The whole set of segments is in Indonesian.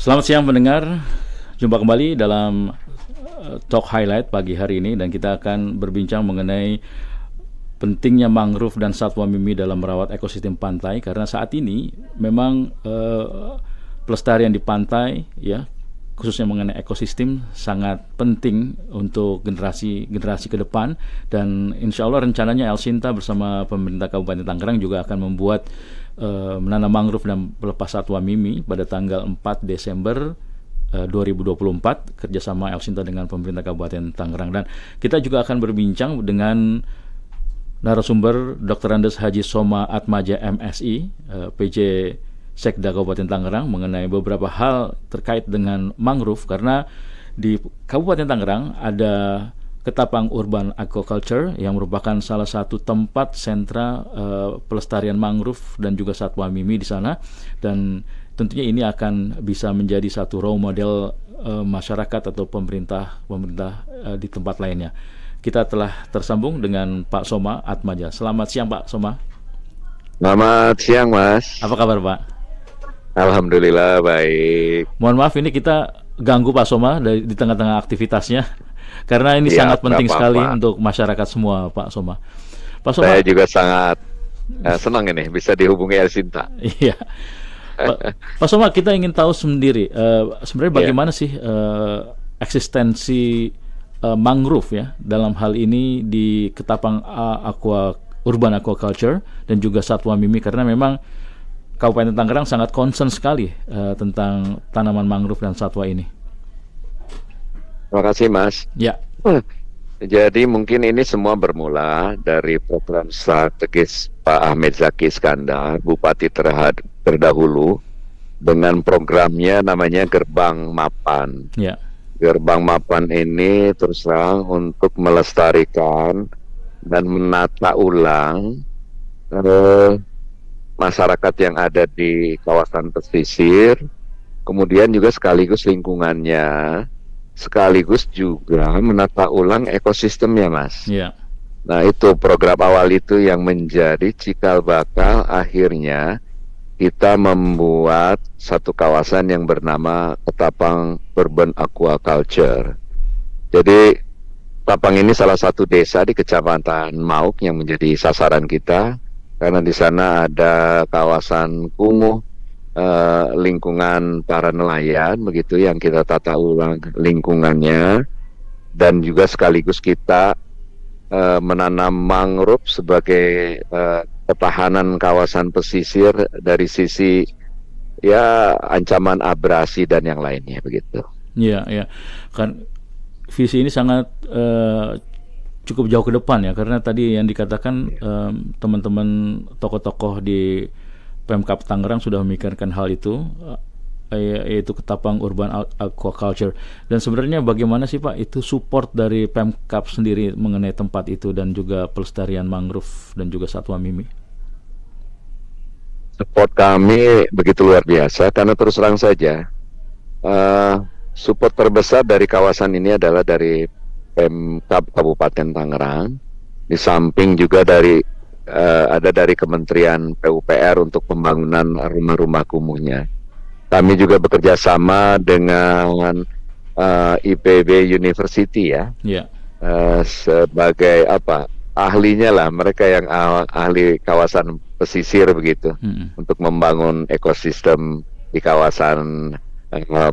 Selamat siang pendengar, jumpa kembali dalam Talk Highlight pagi hari ini dan kita akan berbincang mengenai pentingnya mangrove dan satwa mimi dalam merawat ekosistem pantai karena saat ini memang pelestarian di pantai ya khususnya mengenai ekosistem sangat penting untuk generasi ke depan dan insya Allah rencananya Elsinta bersama pemerintah Kabupaten Tangerang juga akan membuat menanam mangrove dan pelepas satwa mimi pada tanggal 4 Desember 2024 kerjasama Elsinta dengan pemerintah Kabupaten Tangerang. Dan kita juga akan berbincang dengan narasumber Dr. Andes Haji Soma Atmaja MSI PJ Sekda Kabupaten Tangerang mengenai beberapa hal terkait dengan mangrove karena di Kabupaten Tangerang ada Ketapang Urban Aquaculture yang merupakan salah satu tempat sentra pelestarian mangrove dan juga satwa mimi di sana dan tentunya ini akan bisa menjadi satu role model masyarakat atau pemerintah di tempat lainnya. Kita telah tersambung dengan Pak Soma Atmaja. Selamat siang Pak Soma. Selamat siang Mas. Apa kabar Pak? Alhamdulillah baik. Mohon maaf ini kita ganggu Pak Soma di tengah-tengah aktivitasnya karena ini Ya, sangat penting sekali apa-apa. untuk masyarakat semua Pak Soma. Pak Soma. Saya juga sangat senang ini bisa dihubungi Elsinta. Iya. Pak Soma, kita ingin tahu sendiri sebenarnya bagaimana sih eksistensi mangrove ya dalam hal ini di Ketapang Urban Aquaculture dan juga satwa mimi karena memang Kabupaten Tangerang sangat concern sekali tentang tanaman mangrove dan satwa ini. Terima kasih Mas. Ya. Jadi mungkin ini semua bermula dari program strategis Pak Ahmed Zaki Iskandar, Bupati terdahulu, dengan programnya namanya Gerbang Mapan. Ya. Gerbang Mapan ini terus terang untuk melestarikan dan menata ulang masyarakat yang ada di kawasan pesisir, kemudian juga sekaligus lingkungannya, sekaligus juga menata ulang ekosistemnya, Mas. Ya. Nah, itu program awal itu yang menjadi cikal bakal akhirnya kita membuat satu kawasan yang bernama Ketapang Urban Aquaculture. Jadi Ketapang ini salah satu desa di Kecamatan Mauk yang menjadi sasaran kita karena di sana ada kawasan kumuh, lingkungan para nelayan begitu yang kita tata ulang lingkungannya dan juga sekaligus kita menanam mangrove sebagai ketahanan kawasan pesisir dari sisi ya ancaman abrasi dan yang lainnya begitu. Iya, ya. Kan visi ini sangat cukup jauh ke depan ya karena tadi yang dikatakan teman-teman tokoh-tokoh di Pemkab Tangerang sudah memikirkan hal itu yaitu Ketapang Urban Aquaculture dan sebenarnya bagaimana sih Pak itu support dari Pemkab sendiri mengenai tempat itu dan juga pelestarian mangrove dan juga satwa mimi? Support kami begitu luar biasa karena terus terang saja support terbesar dari kawasan ini adalah dari Pemkab Kabupaten Tangerang, di samping juga ada dari Kementerian PUPR untuk pembangunan rumah-rumah kumuhnya. Kami juga bekerja sama dengan IPB University ya, sebagai ahlinya lah, mereka yang ahli kawasan pesisir begitu, untuk membangun ekosistem di kawasan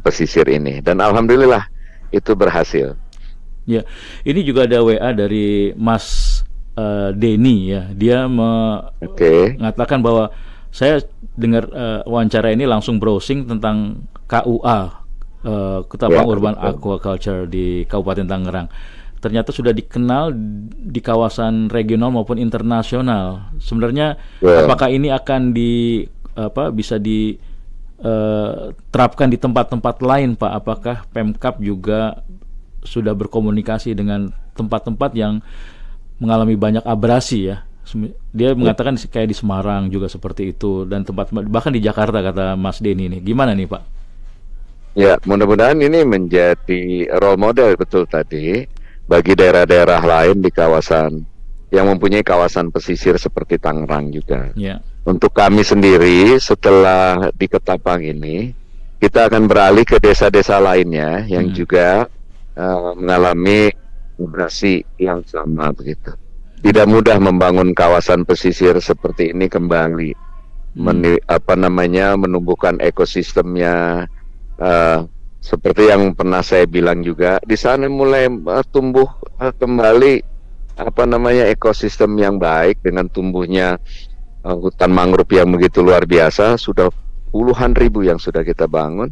pesisir ini. Dan alhamdulillah itu berhasil. Ya, ini juga ada WA dari Mas Denny ya, dia mengatakan bahwa saya dengar wawancara ini langsung browsing tentang KUA Ketapang Urban Aquaculture di Kabupaten Tangerang. Ternyata sudah dikenal di kawasan regional maupun internasional. Sebenarnya apakah ini akan bisa diterapkan di tempat-tempat lain Pak? Apakah Pemkab juga sudah berkomunikasi dengan tempat-tempat yang mengalami banyak abrasi ya? Dia mengatakan kayak di Semarang juga seperti itu dan tempat bahkan di Jakarta kata Mas Denny ini. Gimana nih Pak? Ya, mudah-mudahan ini menjadi role model betul tadi bagi daerah-daerah lain di kawasan yang mempunyai kawasan pesisir seperti Tangerang juga. Ya. Untuk kami sendiri setelah di Ketapang ini kita akan beralih ke desa-desa lainnya yang juga mengalami migrasi yang sama begitu. Tidak mudah membangun kawasan pesisir seperti ini kembali, menumbuhkan ekosistemnya, seperti yang pernah saya bilang juga. Di sana mulai tumbuh kembali ekosistem yang baik dengan tumbuhnya hutan mangrove yang begitu luar biasa. Sudah puluhan ribu yang sudah kita bangun.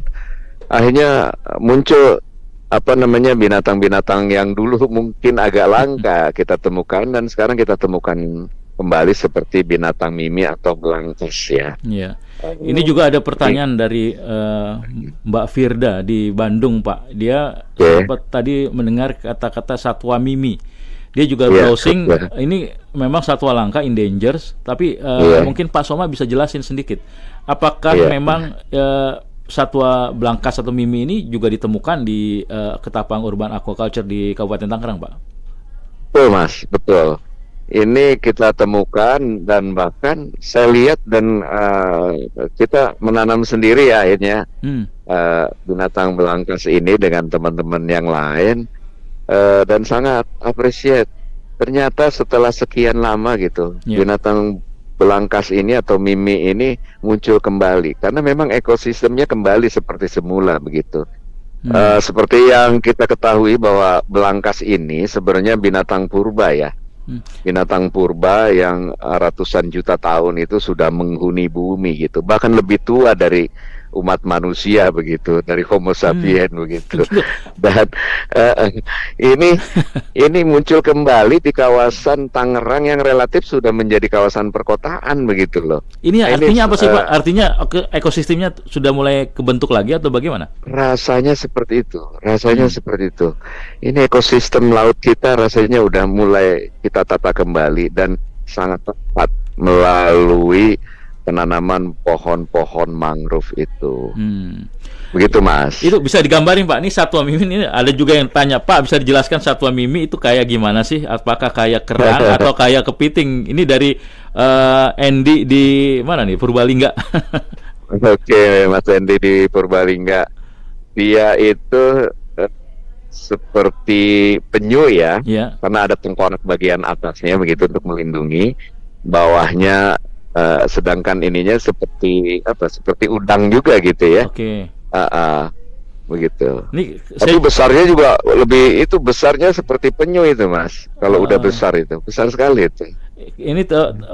Akhirnya muncul binatang-binatang yang dulu mungkin agak langka kita temukan, dan sekarang kita temukan kembali seperti binatang mimi atau belangkas ya. Iya. Ini juga ada pertanyaan dari Mbak Firda di Bandung, Pak. Dia sempat tadi mendengar kata-kata satwa mimi. Dia juga browsing. Ini memang satwa langka, endangered, tapi mungkin Pak Soma bisa jelasin sedikit. Apakah memang satwa belangkas atau mimi ini juga ditemukan di Ketapang Urban Aquaculture di Kabupaten Tangerang, Pak? Betul, Mas, betul. Ini kita temukan, dan bahkan saya lihat dan kita menanam sendiri ya akhirnya binatang belangkas ini dengan teman-teman yang lain, dan sangat appreciate. Ternyata setelah sekian lama gitu, binatang belangkas ini atau mimi ini muncul kembali karena memang ekosistemnya kembali seperti semula begitu. Seperti yang kita ketahui bahwa belangkas ini sebenarnya binatang purba ya. Binatang purba yang ratusan juta tahun itu sudah menghuni bumi gitu, bahkan lebih tua dari umat manusia begitu, dari Homo sapiens begitu. Dan ini muncul kembali di kawasan Tangerang yang relatif sudah menjadi kawasan perkotaan begitu loh. Ini artinya apa sih Pak? Artinya ekosistemnya sudah mulai kebentuk lagi atau bagaimana? Rasanya seperti itu, seperti itu. Ini ekosistem laut kita rasanya udah mulai kita tata kembali, dan sangat tepat melalui penanaman pohon-pohon mangrove itu. Begitu, Mas. Itu bisa digambarin, Pak. Ini satwa mimi ini ada juga yang tanya, Pak, bisa dijelaskan satwa mimi itu kayak gimana sih? Apakah kayak kerang atau kayak kepiting? Ini dari Andy di mana nih? Purbalingga. Oke, Mas Andy di Purbalingga. Dia itu seperti penyu ya, karena ada tengkorak bagian atasnya begitu untuk melindungi, bawahnya sedangkan ininya seperti udang juga gitu ya. Begitu. Tapi besarnya juga lebih, itu besarnya seperti penyu itu, Mas. Kalau udah besar itu, besar sekali itu. Ini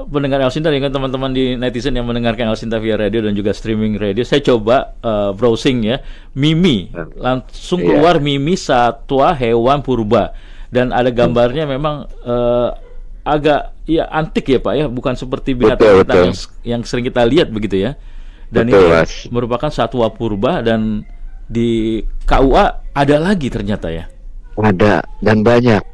pendengar El Sinta, dengan teman-teman di netizen yang mendengarkan El Sinta via radio dan juga streaming radio, saya coba browsing ya, mimi, langsung keluar mimi satwa hewan purba, dan ada gambarnya memang agak antik ya Pak ya, bukan seperti binatang-binatang yang sering kita lihat begitu ya. Dan ini merupakan satwa purba, dan di KUA ada lagi ternyata ya. Ada, dan banyak.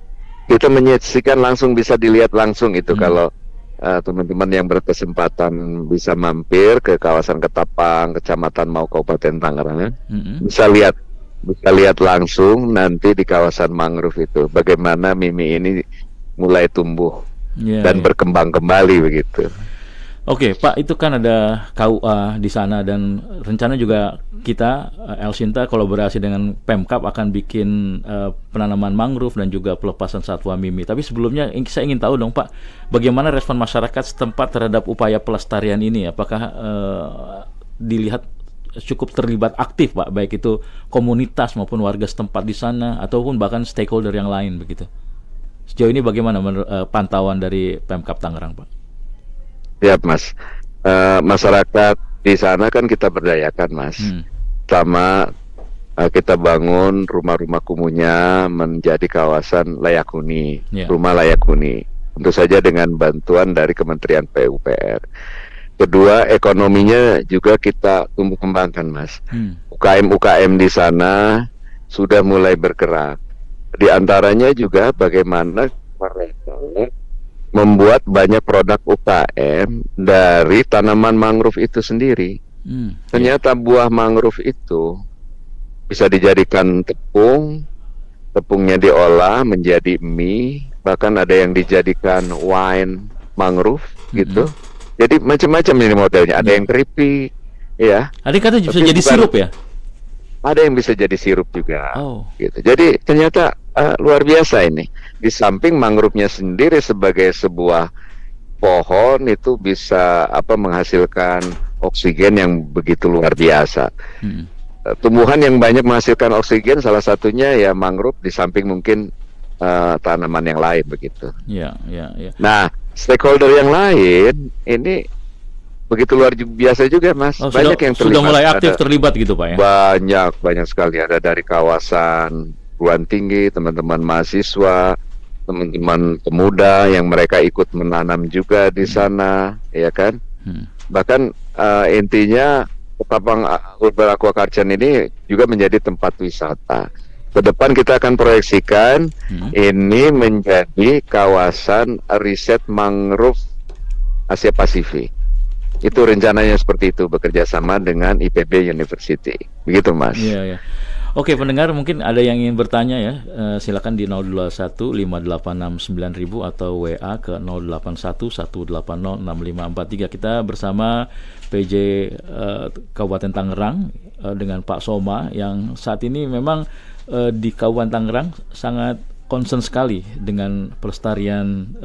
Kita menyaksikan langsung, bisa dilihat langsung itu kalau teman-teman yang berkesempatan bisa mampir ke kawasan Ketapang, Kecamatan Mau, Kabupaten Tangerang, bisa lihat langsung nanti di kawasan mangrove itu bagaimana mimi ini mulai tumbuh dan berkembang kembali begitu. Oke, Pak, itu kan ada KUA di sana, dan rencana juga kita El Sinta kolaborasi dengan Pemkab akan bikin penanaman mangrove dan juga pelepasan satwa mimi. Tapi sebelumnya saya ingin tahu dong Pak, bagaimana respon masyarakat setempat terhadap upaya pelestarian ini? Apakah dilihat cukup terlibat aktif Pak, baik itu komunitas maupun warga setempat di sana ataupun bahkan stakeholder yang lain begitu? Sejauh ini bagaimana pantauan dari Pemkab Tangerang, Pak? Ya, Mas. Masyarakat di sana kan kita berdayakan, Mas. Pertama, kita bangun rumah-rumah kumuhnya menjadi kawasan layak huni, rumah layak huni. Tentu saja dengan bantuan dari Kementerian PUPR. Kedua, ekonominya juga kita tumbuh kembangkan, Mas. UKM-UKM di sana sudah mulai bergerak. Di antaranya juga bagaimana mereka membuat banyak produk UKM dari tanaman mangrove itu sendiri. Ternyata buah mangrove itu bisa dijadikan tepung, tepungnya diolah menjadi mie, bahkan ada yang dijadikan wine mangrove gitu. Jadi macam-macam ini modelnya. Ada yang keripik, ya. Ada kata bisa jadi sirup ya? ada yang bisa jadi sirup juga. Oh. Gitu. Jadi ternyata luar biasa ini. Di samping mangrove-nya sendiri sebagai sebuah pohon itu bisa menghasilkan oksigen yang begitu luar biasa. Tumbuhan yang banyak menghasilkan oksigen salah satunya ya mangrove, di samping mungkin tanaman yang lain begitu. Ya. Nah, stakeholder yang lain ini begitu luar biasa juga, Mas. Oh, banyak yang terlibat. Sudah mulai aktif terlibat gitu, Pak ya? Banyak sekali. Ada dari kawasan perguruan tinggi, teman-teman mahasiswa, teman-teman pemuda yang mereka ikut menanam juga di sana, ya kan? Bahkan intinya Ketapang Urban Aquaculture ini juga menjadi tempat wisata. Ke depan kita akan proyeksikan ini menjadi kawasan riset mangrove Asia Pasifik. Itu rencananya seperti itu, bekerja sama dengan IPB University. Begitu, Mas. Iya. Oke, pendengar mungkin ada yang ingin bertanya ya. Silakan di 021 586 9000 atau WA ke 081 180 6543. Kita bersama PJ Kabupaten Tangerang dengan Pak Soma yang saat ini memang di Kabupaten Tangerang sangat concern sekali dengan pelestarian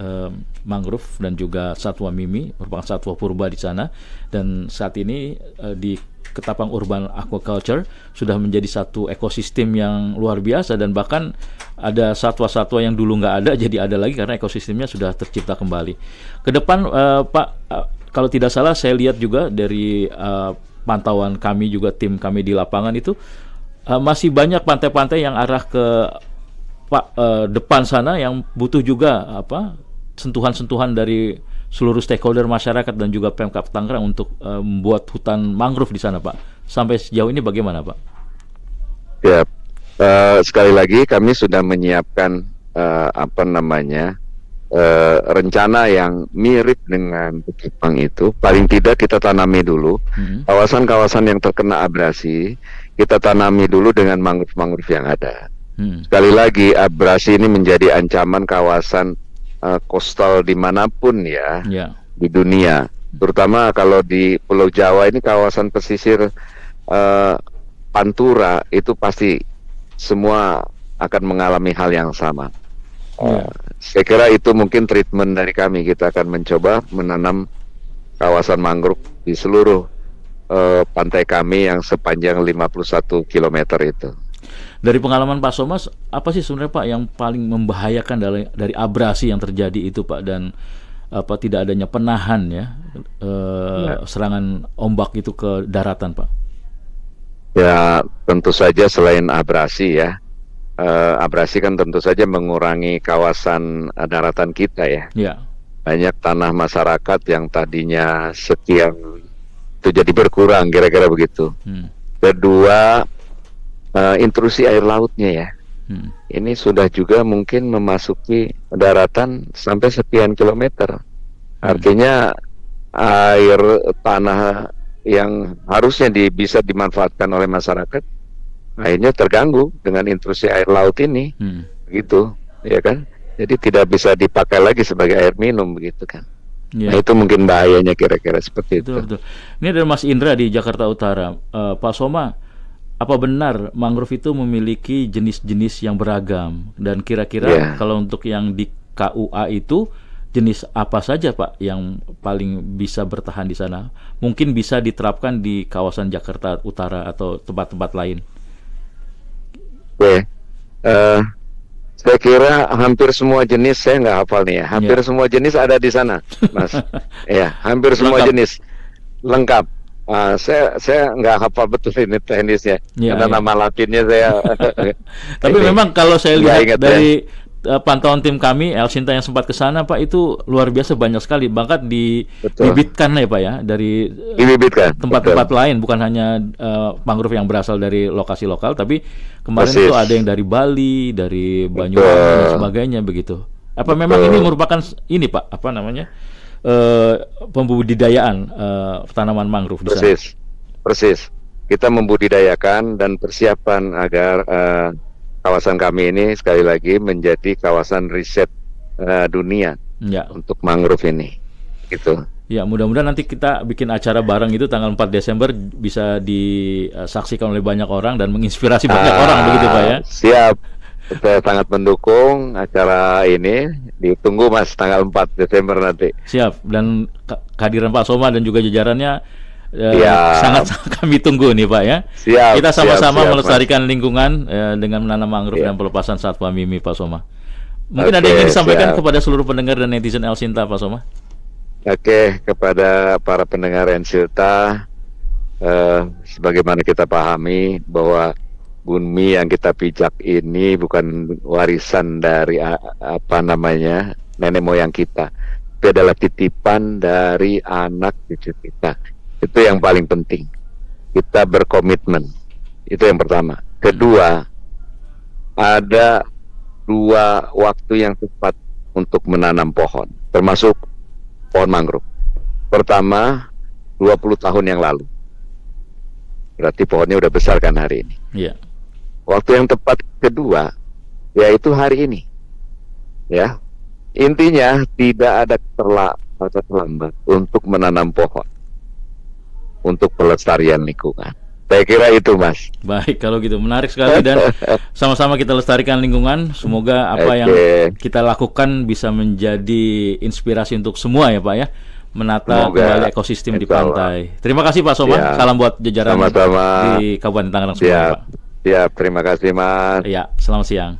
mangrove dan juga satwa mimi, merupakan satwa purba di sana, dan saat ini di Ketapang Urban Aquaculture sudah menjadi satu ekosistem yang luar biasa, dan bahkan ada satwa-satwa yang dulu nggak ada jadi ada lagi karena ekosistemnya sudah tercipta kembali. Ke depan Pak, kalau tidak salah saya lihat juga dari pantauan kami juga tim kami di lapangan itu masih banyak pantai-pantai yang arah ke depan sana yang butuh juga sentuhan-sentuhan dari seluruh stakeholder masyarakat dan juga Pemkab Tangerang untuk membuat hutan mangrove di sana, Pak. Sampai sejauh ini bagaimana, Pak? Ya, sekali lagi kami sudah menyiapkan rencana yang mirip dengan Ketapang itu. Paling tidak kita tanami dulu kawasan-kawasan yang terkena abrasi, kita tanami dulu dengan mangrove-mangrove yang ada. Sekali lagi, abrasi ini menjadi ancaman kawasan kostal dimanapun ya di dunia. Terutama kalau di Pulau Jawa ini kawasan pesisir Pantura itu pasti semua akan mengalami hal yang sama. Saya kira itu mungkin treatment dari kami. Kita akan mencoba menanam kawasan mangrove di seluruh pantai kami yang sepanjang 51 km itu. Dari pengalaman Pak Somas, apa sih sebenarnya Pak yang paling membahayakan dari abrasi yang terjadi itu, Pak, dan tidak adanya penahan serangan ombak itu ke daratan, Pak? Ya, tentu saja selain abrasi ya, abrasi kan tentu saja mengurangi kawasan daratan kita ya. Banyak tanah masyarakat yang tadinya sekian itu jadi berkurang, kira-kira begitu. Kedua, intrusi air lautnya ya. Ini sudah juga mungkin memasuki daratan sampai sekian kilometer. Artinya air tanah yang harusnya bisa dimanfaatkan oleh masyarakat akhirnya terganggu dengan intrusi air laut ini. Begitu, ya kan? Jadi tidak bisa dipakai lagi sebagai air minum, begitu kan. Nah, itu mungkin bahayanya kira-kira seperti itu. Betul. Ini dari Mas Indra di Jakarta Utara. Pak Soma, apa benar mangrove itu memiliki jenis-jenis yang beragam? Dan kira-kira kalau untuk yang di KUA itu jenis apa saja, Pak, yang paling bisa bertahan di sana? Mungkin bisa diterapkan di kawasan Jakarta Utara atau tempat-tempat lain. Saya kira hampir semua jenis, saya nggak hafal nih ya. Hampir semua jenis ada di sana, Mas. Ya, hampir semua jenis lengkap. Saya nggak hafal betul ini teknisnya, karena nama latinnya saya. Tapi memang kalau saya lihat dari pantauan tim kami, El Sinta yang sempat ke sana, Pak, itu luar biasa banyak sekali. Bahkan dibibitkan ya, Pak ya, dari tempat-tempat lain, bukan hanya mangrove yang berasal dari lokasi lokal, tapi kemarin itu ada yang dari Bali, dari Banyuwangi dan sebagainya begitu. Apa memang ini merupakan ini, Pak, apa namanya? Pembudidayaan tanaman mangrove di sana. Persis. Kita membudidayakan dan persiapan agar kawasan kami ini sekali lagi menjadi kawasan riset dunia untuk mangrove ini. Gitu. Ya, mudah-mudahan nanti kita bikin acara bareng itu tanggal 4 Desember bisa disaksikan oleh banyak orang dan menginspirasi banyak orang begitu Pak ya. Siap. Saya sangat mendukung acara ini. Ditunggu Mas tanggal 4 Desember nanti. Siap, dan kehadiran Pak Soma dan juga jajarannya Ya, sangat kami tunggu nih Pak ya. siap. Kita sama-sama Siap, melestarikan lingkungan dengan menanam mangrove Ya. dan pelepasan satwa mimi Pak Soma. Mungkin ada Oke, yang ingin disampaikan siap. kepada seluruh pendengar dan netizen El Sinta Pak Soma? Oke, kepada para pendengar Ensilta, sebagaimana kita pahami bahwa bumi yang kita pijak ini bukan warisan dari apa namanya nenek moyang kita, tapi adalah titipan dari anak cucu kita. Itu yang paling penting. Kita berkomitmen. Itu yang pertama. Kedua, ada 2 waktu yang tepat untuk menanam pohon, termasuk pohon mangrove. Pertama, 20 tahun yang lalu. Berarti pohonnya udah besar kan hari ini. Iya. Waktu yang tepat kedua, yaitu hari ini. Ya. Intinya tidak ada terlambat untuk menanam pohon. Untuk pelestarian lingkungan. Saya kira itu, Mas. Baik, kalau gitu menarik sekali dan sama-sama kita lestarikan lingkungan. Semoga apa yang kita lakukan bisa menjadi inspirasi untuk semua ya Pak ya, menata kembali ekosistem di pantai. Terima kasih Pak Soma. Ya. Salam buat jajaran sama-sama di Kabupaten Tangerang semua Pak. Siap, terima kasih Mas. Ya, selamat siang.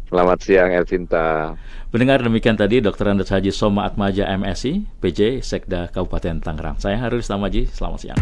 Selamat siang El Sinta. Pendengar, demikian tadi Dr. Andes Haji Soma Atmaja MSI, PJ Sekda Kabupaten Tangerang. Saya Harus Tamaji, selamat siang.